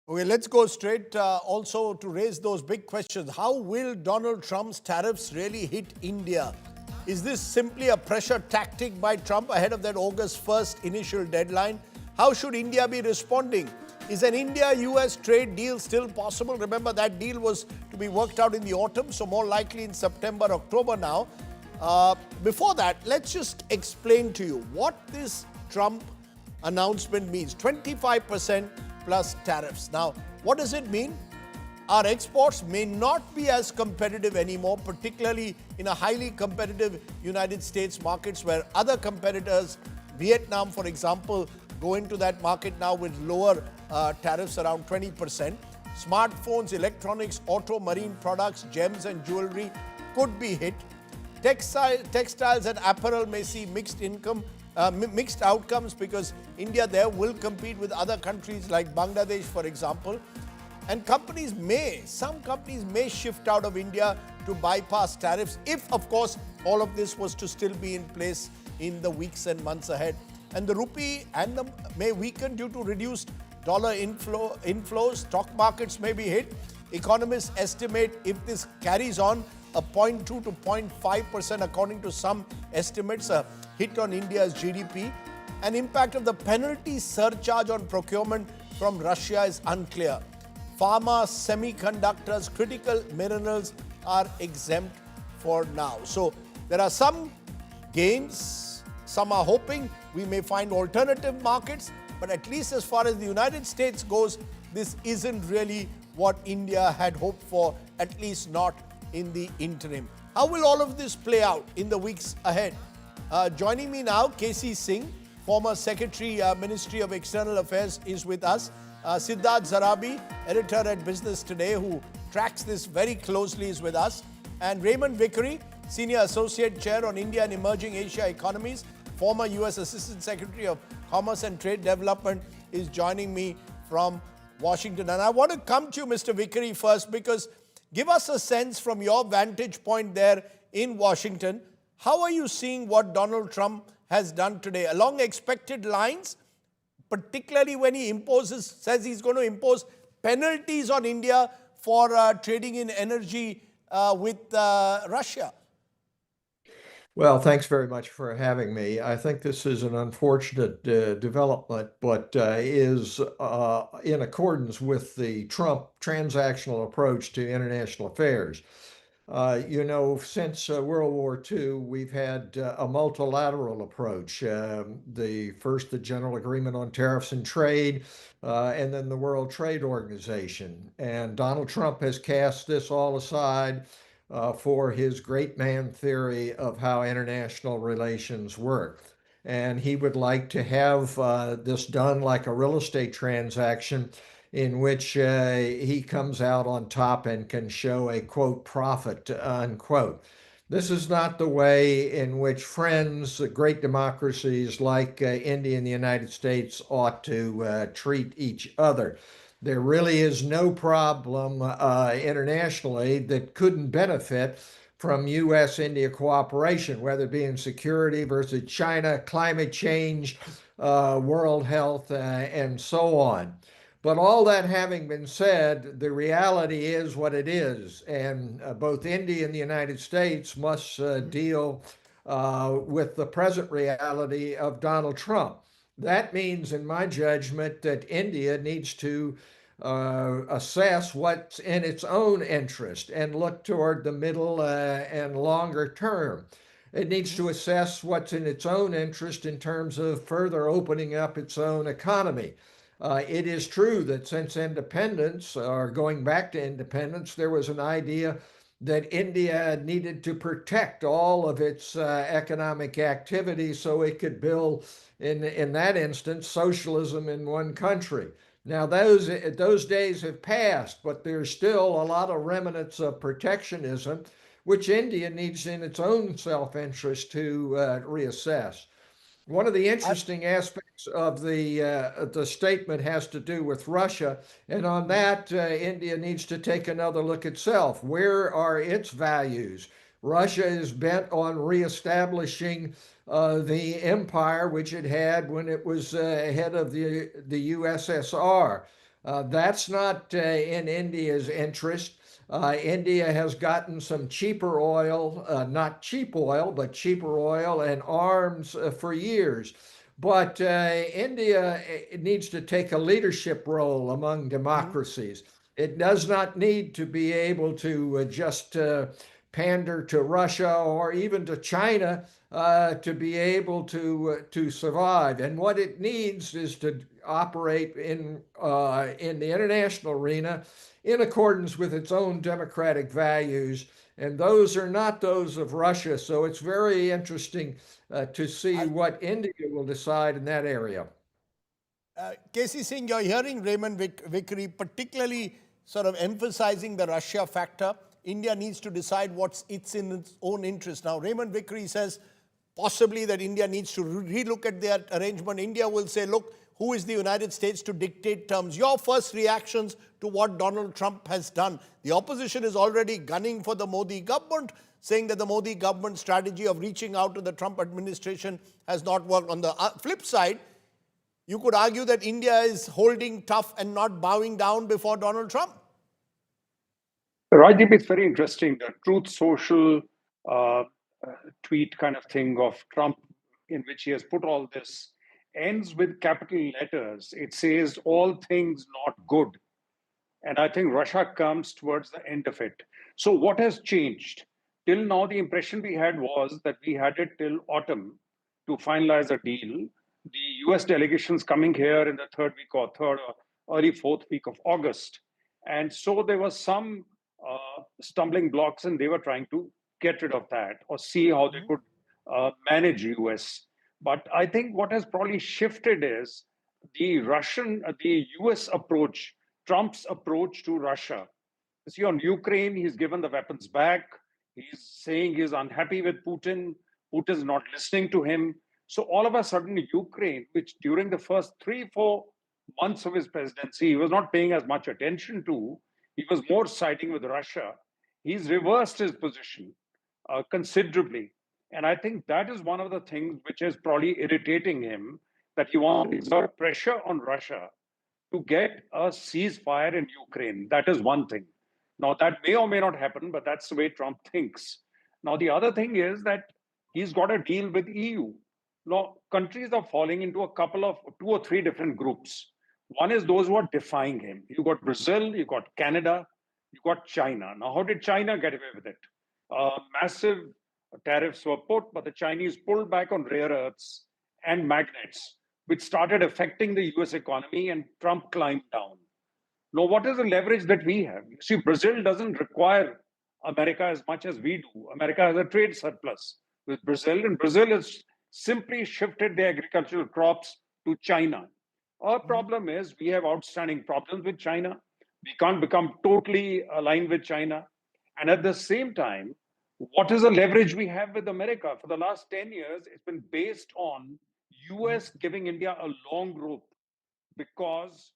Okay, let's go straight also to raise those big questions. How will Donald Trump's tariffs really hit India? Is this simply a pressure tactic by Trump ahead of that August 1st initial deadline? How should India be responding? Is an India-US trade deal still possible? Remember, that deal was to be worked out in the autumn, so more likely in September, October now. Before that, let's just explain to you what this Trump announcement means. 25% plus tariffs. Now, what does it mean? Our exports may not be as competitive anymore, particularly in a highly competitive United States markets where other competitors, Vietnam, for example, go into that market now with lower tariffs around 20%. Smartphones, electronics, auto, marine products, gems and jewelry could be hit. Textiles and apparel may see mixed outcomes because India there will compete with other countries like Bangladesh, for example. And some companies may shift out of India to bypass tariffs if, of course, all of this was to still be in place in the weeks and months ahead. And the rupee may weaken due to reduced dollar inflows. Stock markets may be hit. Economists estimate if this carries on, a 0.2 to 0.5% according to some estimates, a hit on India's GDP. An impact of the penalty surcharge on procurement from Russia is unclear. Pharma, semiconductors, critical minerals are exempt for now. So there are some gains. Some are hoping we may find alternative markets, but at least as far as the United States goes, this isn't really what India had hoped for, at least not in the interim. How will all of this play out in the weeks ahead? Joining me now, KC Singh, former Secretary, Ministry of External Affairs, is with us. Siddharth Zarabi, editor at Business Today, who tracks this very closely, is with us. And Raymond Vickery, Senior Associate Chair on India and Emerging Asia Economies, former U.S. Assistant Secretary of Commerce and Trade Development, is joining me from Washington. And I want to come to you, Mr. Vickery, first, because give us a sense from your vantage point there in Washington. How are you seeing what Donald Trump has done today? Along expected lines, particularly when he says he's going to impose penalties on India for trading in energy with Russia. Well, thanks very much for having me. I think this is an unfortunate development, but is in accordance with the Trump transactional approach to international affairs. Since World War II, we've had a multilateral approach. The General Agreement on Tariffs and Trade, and then the World Trade Organization. And Donald Trump has cast this all aside for his great man theory of how international relations work. And he would like to have this done like a real estate transaction in which he comes out on top and can show a, quote, profit, unquote. This is not the way in which great democracies like India and the United States ought to treat each other. There really is no problem internationally that couldn't benefit from U.S.-India cooperation, whether it be in security versus China, climate change, world health, and so on. But all that having been said, the reality is what it is. And both India and the United States must deal with the present reality of Donald Trump. That means, in my judgment, that India needs to assess what's in its own interest and look toward the middle and longer term. It needs to assess what's in its own interest in terms of further opening up its own economy. It is true that since independence, or going back to independence, there was an idea that India needed to protect all of its economic activity so it could build, in that instance, socialism in one country. Now, those days have passed, but there's still a lot of remnants of protectionism, which India needs in its own self-interest to reassess. One of the interesting aspects of the statement has to do with Russia, and on that, India needs to take another look itself. Where are its values? Russia is bent on reestablishing the empire which it had when it was head of the USSR. That's not in India's interest. India has gotten some cheaper oil, not cheap oil, but cheaper oil and arms for years. But India needs to take a leadership role among democracies. It does not need to be able to just pander to Russia or even to China to be able to survive. And what it needs is to operate in the international arena in accordance with its own democratic values. And those are not those of Russia. So it's very interesting to see what India will decide in that area. Casey Singh, you're hearing Raymond Vickery particularly sort of emphasizing the Russia factor. India needs to decide what's in its own interest. Now, Raymond Vickery says possibly that India needs to relook at their arrangement. India will say, look, who is the United States to dictate terms? Your first reactions to what Donald Trump has done. The opposition is already gunning for the Modi government, saying that the Modi government strategy of reaching out to the Trump administration has not worked. On the flip side, you could argue that India is holding tough and not bowing down before Donald Trump. Rajdeep, it's very interesting. The Truth Social uh, tweet kind of thing of Trump, in which he has put all this, ends with capital letters. It says, all things not good. And I think Russia comes towards the end of it. So, what has changed? Till now, the impression we had was that we had it till autumn to finalize a deal. The US delegations coming here in the third or early fourth week of August. And so there was some stumbling blocks, and they were trying to get rid of that or see how they could manage US. But I think what has probably shifted is the US approach, Trump's approach to Russia. You see, on Ukraine, he's given the weapons back. He's saying he's unhappy with Putin. Putin's not listening to him. So all of a sudden, Ukraine, which during the first 3-4 months of his presidency, he was not paying as much attention to, he was more siding with Russia. He's reversed his position considerably. And I think that is one of the things which is probably irritating him, that he wants to exert pressure on Russia to get a ceasefire in Ukraine. That is one thing. Now, that may or may not happen, but that's the way Trump thinks. Now, the other thing is that he's got a deal with EU. Now, countries are falling into a couple of 2 or 3 different groups. One is those who are defying him. You got Brazil, you got Canada, you got China. Now, how did China get away with it? Massive tariffs were put, but the Chinese pulled back on rare earths and magnets, which started affecting the US economy, and Trump climbed down. Now, what is the leverage that we have? You see, Brazil doesn't require America as much as we do. America has a trade surplus with Brazil, and Brazil has simply shifted their agricultural crops to China. Our problem is we have outstanding problems with China. We can't become totally aligned with China. And at the same time, what is the leverage we have with America? For the last 10 years, it's been based on US giving India a long rope because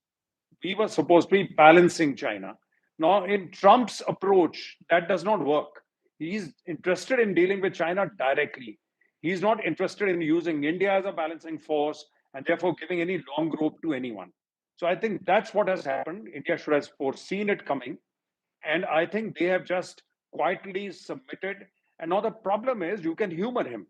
we were supposed to be balancing China. Now, in Trump's approach, that does not work. He's interested in dealing with China directly. He's not interested in using India as a balancing force and therefore giving any long rope to anyone. So I think that's what has happened. India should have foreseen it coming. And I think they have just quietly submitted. And now the problem is you can humor him.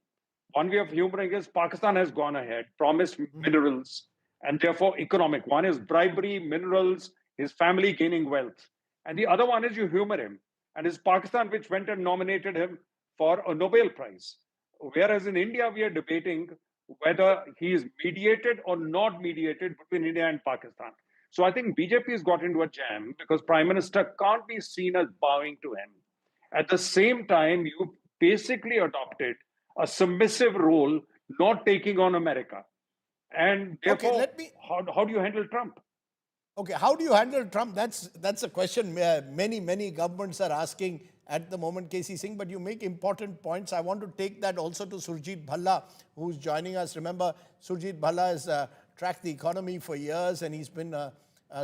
One way of humoring is Pakistan has gone ahead, promised minerals, and therefore economic. One is bribery, minerals, his family gaining wealth. And the other one is you humor him. And it's Pakistan which went and nominated him for a Nobel Prize. Whereas in India, we are debating whether he is mediated or not mediated between India and Pakistan. So I think BJP has got into a jam because Prime Minister can't be seen as bowing to him. At the same time, you basically adopted a submissive role, not taking on America. And therefore, how do you handle Trump? Okay, how do you handle Trump? That's a question many governments are asking at the moment, Casey Singh, but you make important points. I want to take that also to Surjit Bhalla, who's joining us. Remember, Surjit Bhalla has tracked the economy for years, and he's been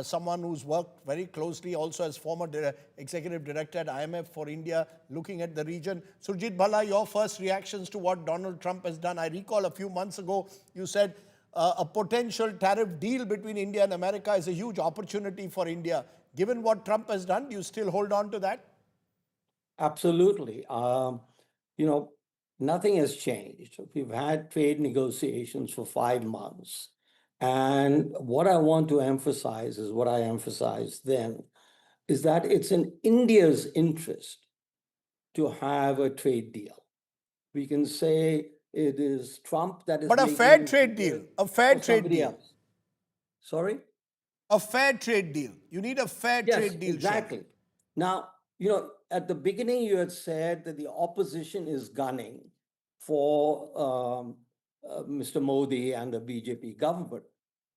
someone who's worked very closely also as former executive director at IMF for India, looking at the region. Surjit Bhalla, your first reactions to what Donald Trump has done. I recall a few months ago, you said a potential tariff deal between India and America is a huge opportunity for India. Given what Trump has done, do you still hold on to that? Absolutely. You know, nothing has changed. We've had trade negotiations for 5 months. And what I want to emphasize is what I emphasized then is that it's in India's interest to have a trade deal. We can say it is Trump that is But a making fair it trade deal, a fair for trade somebody deal, else. Sorry? a fair trade deal. You need a fair Yes, trade deal, Sheikh. exactly. Now, at the beginning, you had said that the opposition is gunning for Mr. Modi and the BJP government.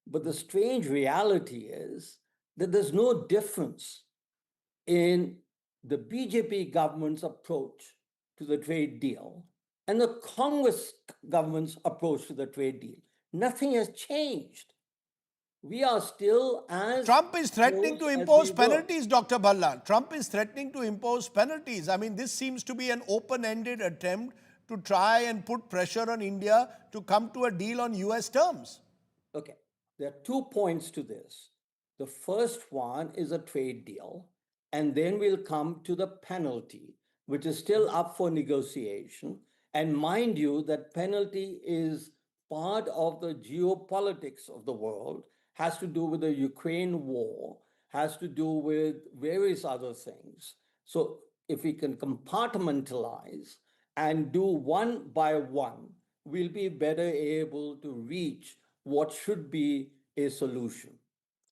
But the strange reality is that there's no difference in the BJP government's approach to the trade deal and the Congress government's approach to the trade deal. Nothing has changed. We are still as Trump is threatening to close as impose we were. penalties, Dr. Bhalla. Trump is threatening to impose penalties. I mean, this seems to be an open-ended attempt to try and put pressure on India to come to a deal on US terms. Okay, there are 2 points to this. The first one is a trade deal, and then we'll come to the penalty, which is still up for negotiation. And mind you, that penalty is part of the geopolitics of the world, has to do with the Ukraine war, has to do with various other things. So if we can compartmentalize and do one by one, we'll be better able to reach what should be a solution,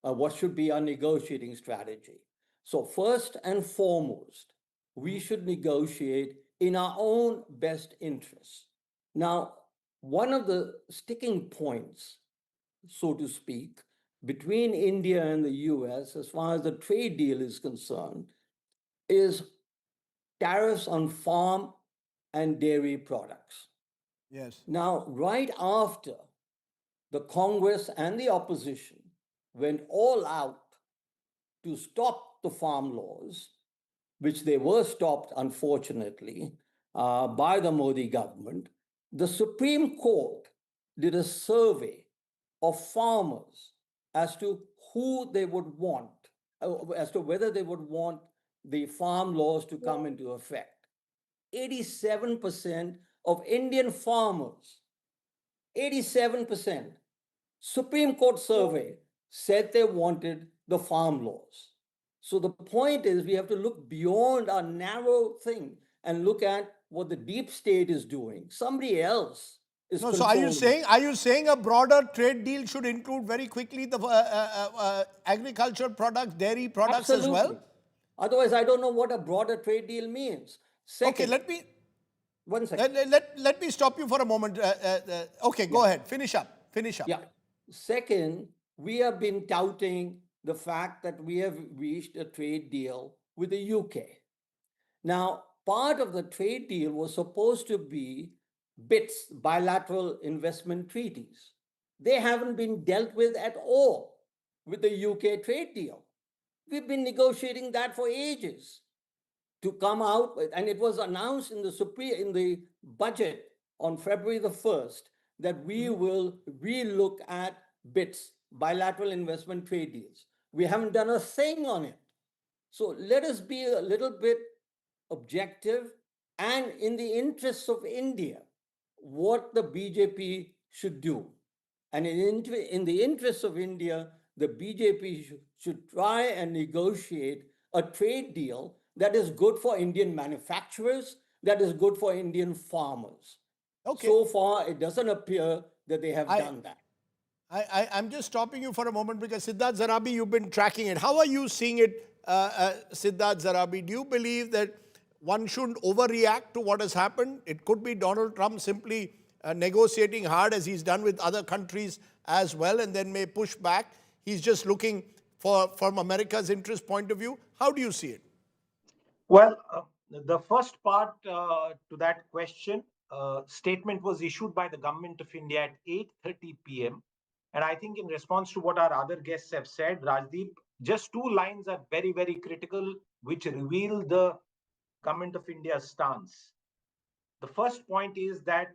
what should be our negotiating strategy. So, first and foremost, we should negotiate in our own best interests. Now, one of the sticking points, so to speak, between India and the US, as far as the trade deal is concerned, is tariffs on farm and dairy products. Yes. Now, right after the Congress and the opposition went all out to stop the farm laws, which they were stopped, unfortunately, by the Modi government, the Supreme Court did a survey of farmers as to who they would want, as to whether they would want the farm laws to come into effect. 87% of Indian farmers, 87%, Supreme Court survey said they wanted the farm laws. So the point is we have to look beyond our narrow thing and look at what the deep state is doing. Somebody else is No, so are you saying a broader trade deal should include very quickly the agricultural products, dairy products as well? Absolutely. Otherwise, I don't know what a broader trade deal means. Okay, Second, let me 1 second. let me stop you for a moment. Okay, go ahead. Finish up. Finish up. Yeah. Second, we have been touting the fact that we have reached a trade deal with the UK. Now, part of the trade deal was supposed to be BITs, bilateral investment treaties. They haven't been dealt with at all with the UK trade deal. We've been negotiating that for ages to come out with, and it was announced in the budget on February the 1st that we will relook at BITs, bilateral investment trade deals. We haven't done a thing on it. So let us be a little bit objective and in the interests of India, what the BJP should do. And in the interests of India, the BJP should try and negotiate a trade deal that is good for Indian manufacturers, that is good for Indian farmers. Okay. So far, it doesn't appear that they have done that. I'm just stopping you for a moment because Siddharth Zarabi, you've been tracking it. How are you seeing it, Siddharth Zarabi? Do you believe that one shouldn't overreact to what has happened? It could be Donald Trump simply negotiating hard as he's done with other countries as well and then may push back. He's just looking from America's interest point of view. How do you see it? Well, the first part to that question, statement was issued by the government of India at 8:30 p.m. And I think in response to what our other guests have said, Rajdeep, just two lines are very, very critical, which reveal the government of India's stance. The first point is that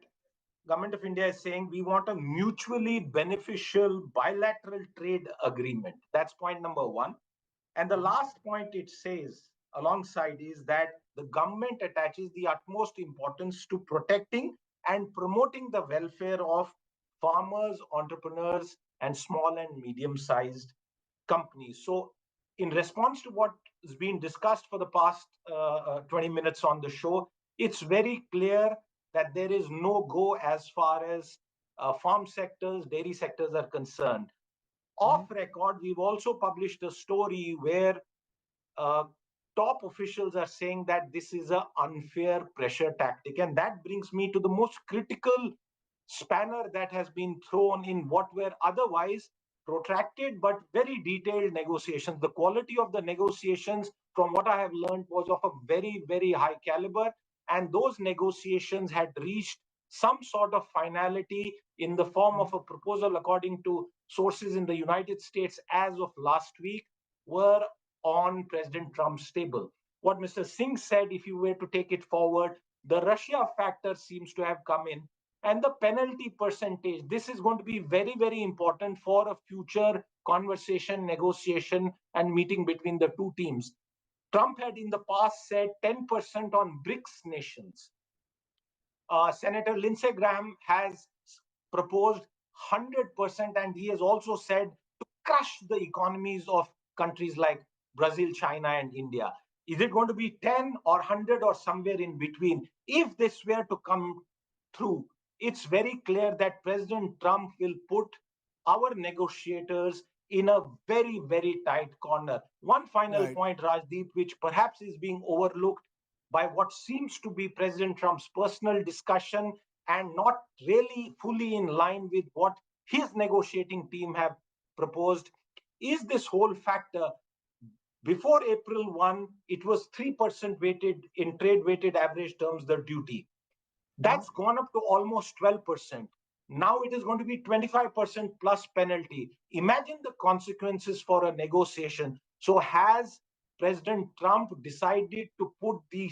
government of India is saying we want a mutually beneficial bilateral trade agreement. That's point number one. And the last point it says alongside is that the government attaches the utmost importance to protecting and promoting the welfare of farmers, entrepreneurs, and small and medium sized companies. So, in response to what has been discussed for the past 20 minutes on the show, it's very clear that there is no go as far as farm sectors, dairy sectors are concerned. Off record, we've also published a story where uh, top officials are saying that this is an unfair pressure tactic. And that brings me to the most critical spanner that has been thrown in what were otherwise protracted but very detailed negotiations. The quality of the negotiations, from what I have learned, was of a very, very high caliber. And those negotiations had reached some sort of finality in the form of a proposal, according to sources in the United States as of last week, were on President Trump's table. What Mr. Singh said, if you were to take it forward, the Russia factor seems to have come in, and the penalty percentage. This is going to be very, very important for a future conversation, negotiation, and meeting between the two teams. Trump had in the past said 10% on BRICS nations. Senator Lindsey Graham has proposed 100%, and he has also said to crush the economies of countries like Brazil, China, and India. Is it going to be 10 or 100 or somewhere in between? If this were to come through, it's very clear that President Trump will put our negotiators in a very, very tight corner. One final point, Rajdeep, which perhaps is being overlooked by what seems to be President Trump's personal discussion and not really fully in line with what his negotiating team have proposed, is this whole factor. Before April 1, it was 3% weighted in trade weighted average terms, the duty. That's gone up to almost 12%. Now it is going to be 25% plus penalty. Imagine the consequences for a negotiation. So has President Trump decided to put the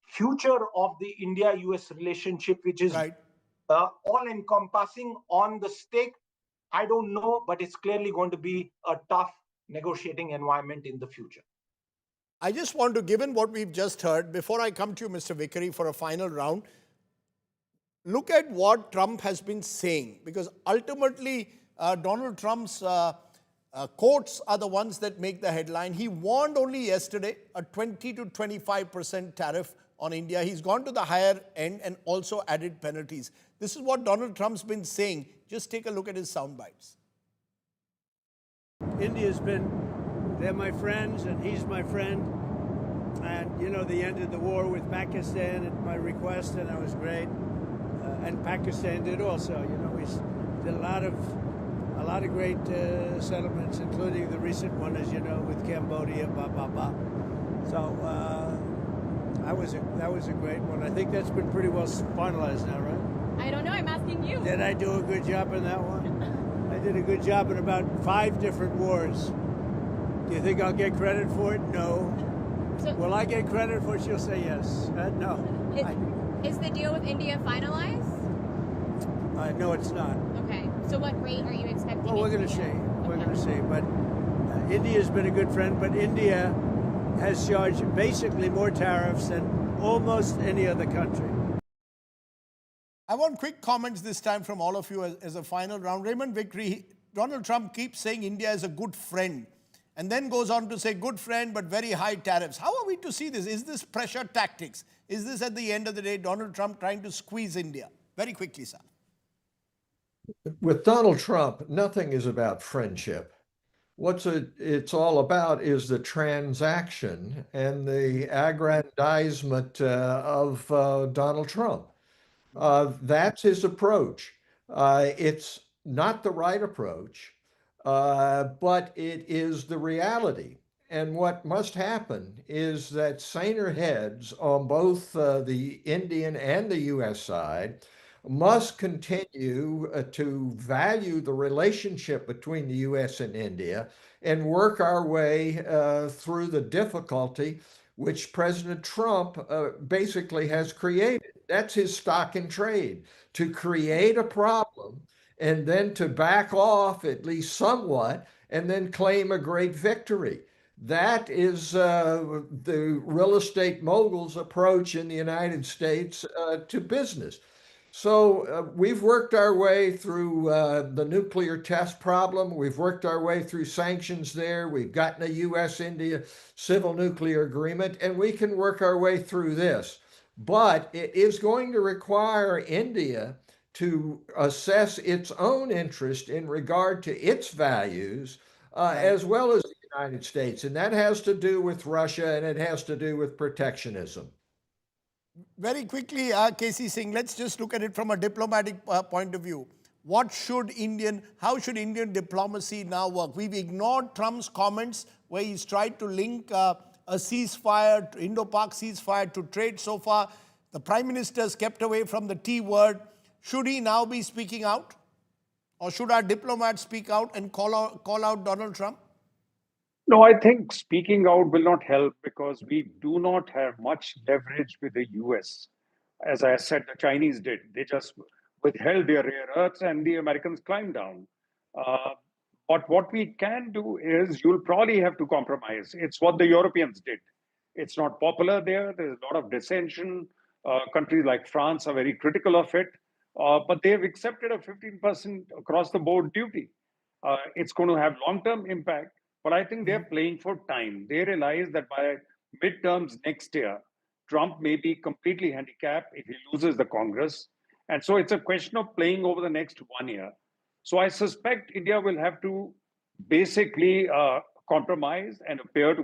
future of the India-US relationship, which is all-encompassing, on the stake? I don't know, but it's clearly going to be a tough negotiating environment in the future. I just want to, given what we've just heard, before I come to you, Mr. Vickery, for a final round, look at what Trump has been saying, because ultimately Donald Trump's quotes are the ones that make the headline. He warned only yesterday a 20 to 25% tariff on India. He's gone to the higher end and also added penalties. This is what Donald Trump's been saying. Just take a look at his sound bites. India's been, they're my friends and he's my friend. And, you know, they ended the war with Pakistan at my request, and that was great. And Pakistan did also. You know, we did a lot of great settlements, including the recent one, as you know, with Cambodia, blah, blah, blah. So that was a great one. I think that's been pretty well finalized now, right? I don't know. I'm asking you. Did I do a good job in that one? I did a good job in about 5 different wars. Do you think I'll get credit for it? No. So, will I get credit for it? She'll say yes. No. Is the deal with India finalized? No, it's not. Okay. So what rate are you expecting? Well, we're going to see. We're going to see. But India's been a good friend, but India has charged basically more tariffs than almost any other country. I want quick comments this time from all of you as a final round. Raymond Vickery, Donald Trump keeps saying India is a good friend and then goes on to say good friend but very high tariffs. How are we to see this? Is this pressure tactics? Is this at the end of the day Donald Trump trying to squeeze India? Very quickly, sir. With Donald Trump, nothing is about friendship. It's all about is the transaction and the aggrandizement of Donald Trump. That's his approach. It's not the right approach, but it is the reality. And what must happen is that saner heads on both the Indian and the U.S. side must continue to value the relationship between the U.S. and India and work our way through the difficulty which President Trump basically has created. That's his stock in trade, to create a problem and then to back off at least somewhat and then claim a great victory. That is the real estate mogul's approach in the United States to business. So we've worked our way through the nuclear test problem. We've worked our way through sanctions there. We've gotten a US India civil nuclear agreement, and we can work our way through this. But it is going to require India to assess its own interest in regard to its values, as well as the United States. And that has to do with Russia and it has to do with protectionism. Very quickly, KC Singh, let's just look at it from a diplomatic point of view. How should Indian diplomacy now work? We've ignored Trump's comments where he's tried to link a ceasefire, Indo-Pak ceasefire to trade so far. The Prime Minister's kept away from the T word. Should he now be speaking out? Or should our diplomats speak out and call out Donald Trump? No, I think speaking out will not help because we do not have much leverage with the US. As I said, the Chinese did. They just withheld their rare earths and the Americans climbed down. But what we can do is you'll probably have to compromise. It's what the Europeans did. It's not popular there. There's a lot of dissension. Countries like France are very critical of it. But they've accepted a 15% across the board duty. It's going to have long-term impact. But I think they're playing for time. They realize that by midterms next year, Trump may be completely handicapped if he loses the Congress. And so it's a question of playing over the next 1 year. So I suspect India will have to basically compromise and appear to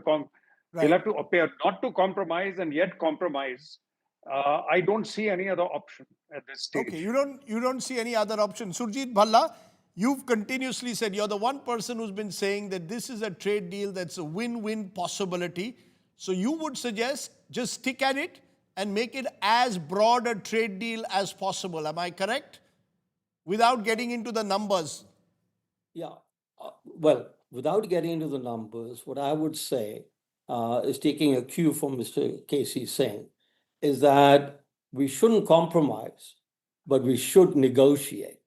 they'll have to appear not to compromise and yet compromise. I don't see any other option at this stage. Okay, you don't see any other option. Surjit Bhalla, you've continuously said, you're the one person who's been saying that this is a trade deal that's a win-win possibility. So you would suggest just stick at it and make it as broad a trade deal as possible. Am I correct? Without getting into the numbers. Yeah. Well, without getting into the numbers, what I would say is taking a cue from Mr. KC Singh, is that we shouldn't compromise, but we should negotiate.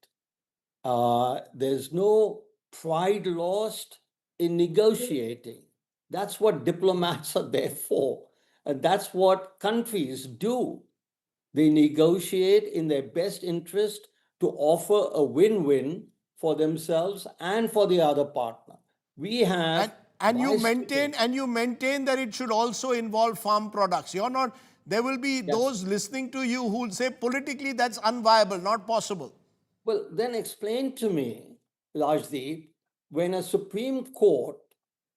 There's no pride lost in negotiating. That's what diplomats are there for. And that's what countries do. They negotiate in their best interest to offer a win-win for themselves and for the other partner. We have... And you maintain that it should also involve farm products. There will be those listening to you who will say politically that's unviable, not possible. Well, then explain to me, Rajdeep, when a Supreme Court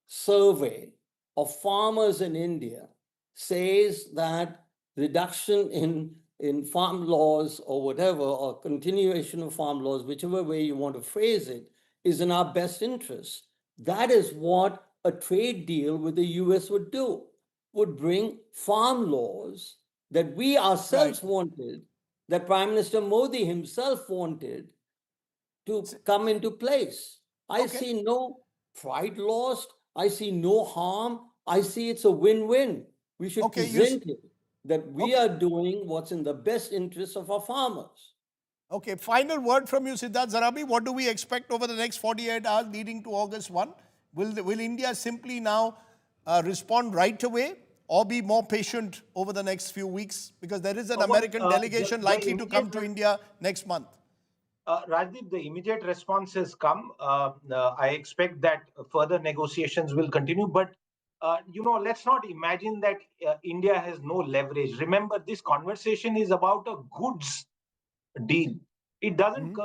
survey of farmers in India says that reduction in farm laws or whatever, or continuation of farm laws, whichever way you want to phrase it, is in our best interest. That is what a trade deal with the US would do, would bring farm laws that we ourselves wanted, that Prime Minister Modi himself wanted to come into place. I see no pride lost. I see no harm. I see it's a win-win. We should present it that we are doing what's in the best interest of our farmers. Okay, final word from you, Siddharth Zarabi. What do we expect over the next 48 hours leading to August 1? Will India simply now respond right away or be more patient over the next few weeks? Because there is an American delegation likely to come to India next month. Rajdeep, the immediate response has come. I expect that further negotiations will continue. But, let's not imagine that India has no leverage. Remember, this conversation is about a goods deal. It doesn't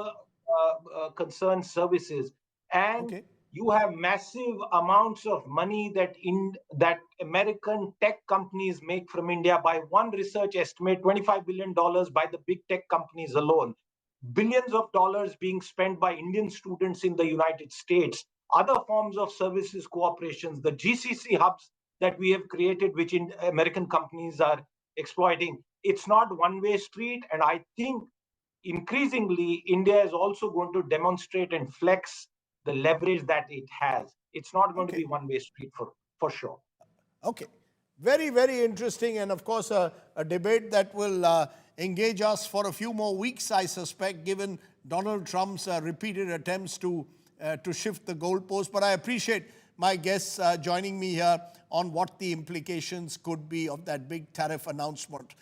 concern services. And you have massive amounts of money that American tech companies make from India. By one research estimate, $25 billion by the big tech companies alone. Billions of dollars being spent by Indian students in the United States. Other forms of services cooperations, the GCC hubs that we have created, which American companies are exploiting. It's not one-way street. And I think increasingly, India is also going to demonstrate and flex the leverage that it has. It's not going to be one-way street for sure. Okay. Very, very interesting. And of course, a debate that will engage us for a few more weeks, I suspect, given Donald Trump's repeated attempts to shift the goalpost. But I appreciate my guests joining me here on what the implications could be of that big tariff announcement.